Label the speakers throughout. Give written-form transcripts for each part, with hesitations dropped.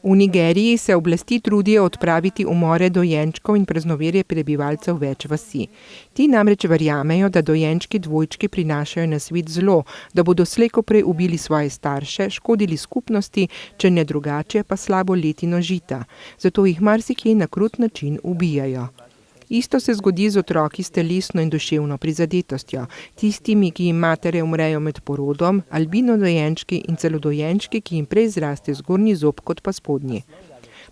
Speaker 1: V Nigeriji se oblasti trudijo odpraviti umore dojenčkov in praznoverje prebivalcev več vasi. Ti namreč verjamejo, da dojenčki dvojčki prinašajo na svet zlo, da bodo slej ko prej ubili svoje starše, škodili skupnosti, če ne drugače pa slabo letino žita. Zato jih marsikje na krut način ubijajo. Isto se zgodi z otroki s telesno in duševno prizadetostjo, tistimi, ki jim matere umrejo med porodom, albino dojenčki in celo dojenčki, ki jim prej zraste zgornji zob kot pa spodnji.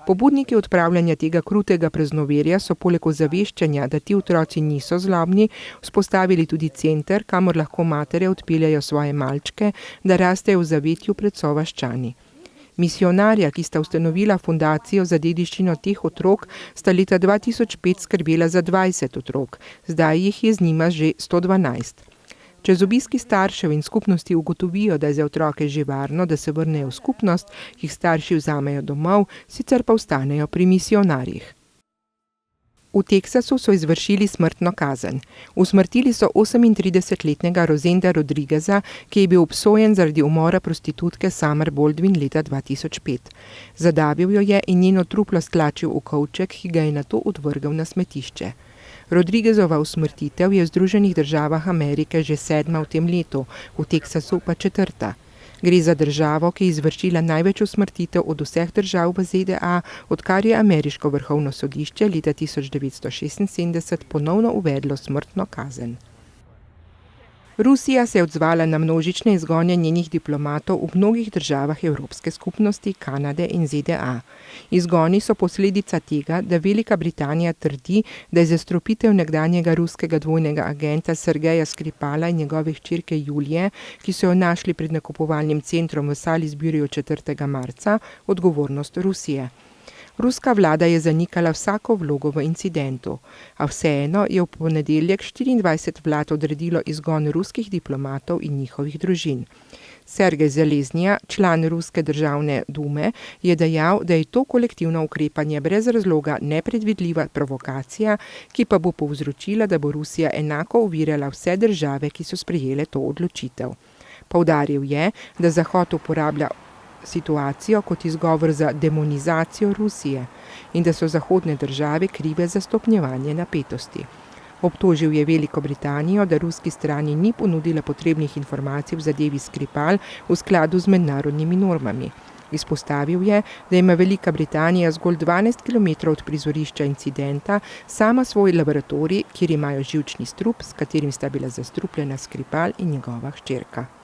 Speaker 1: Pobudniki odpravljanja tega krutega praznoverja so poleg ozaveščanja, da ti otroci niso zlobni, vzpostavili tudi center, kamor lahko matere odpeljajo svoje malčke, da rastejo v zavetju pred sovaščani. Misijonarja, ki sta ustanovila fundacijo za dediščino teh otrok, sta leta 2005 skrbela za 20 otrok, zdaj jih je z njima že 112. Če z obiski staršev in skupnosti ugotovijo, da je za otroke že varno, da se vrnejo v skupnost, jih starši vzamejo domov, sicer pa ostanejo pri misijonarjih. V Teksasu so izvršili smrtno kazen. Usmrtili so 38-letnega Rosenda Rodrigueza, ki je bil obsojen zaradi umora prostitutke Summer Baldwin leta 2005. Zadavil jo je in njeno truplo stlačil v kovček, ki ga je nato odvrgel na smetišče. Rodriguezova usmrtitev je v Združenih državah Amerike že 7. v tem letu, v Teksasu pa 4. Gre za državo, ki je izvršila največ usmrtitev od vseh držav v ZDA, odkar je ameriško vrhovno sodišče leta 1976 ponovno uvedlo smrtno kazen. Rusija se je odzvala na množične izgone njenih diplomatov v mnogih državah Evropske skupnosti, Kanade in ZDA. Izgoni so posledica tega, da Velika Britanija trdi, da je zastrupitev nekdanjega ruskega dvojnega agenta Sergeja Skripala in njegove hčerke Julije, ki so jo našli pred nakupovalnim centrom v Salisburyju 4. marca, odgovornost Rusije. Ruska vlada je zanikala vsako vlogo v incidentu, a vseeno je v ponedeljek 24 vlad odredilo izgon ruskih diplomatov in njihovih družin. Sergej Zaleznja, član ruske državne dume, je dejal, da je to kolektivno ukrepanje brez razloga nepredvidljiva provokacija, ki pa bo povzročila, da bo Rusija enako ovirala vse države, ki so sprejele to odločitev. Poudaril je, da Zahod uporablja situacijo kot izgovor za demonizacijo Rusije in da so zahodne države krive za stopnjevanje napetosti. Obtožil je Veliko Britanijo, da ruski strani ni ponudila potrebnih informacij v zadevi Skripal v skladu z mednarodnimi normami. Izpostavil je, da ima Velika Britanija zgolj 12 km od prizorišča incidenta sama svoj laboratorij, kjer imajo živčni strup, s katerim sta bila zastrupljena Skripal in njegova hčerka.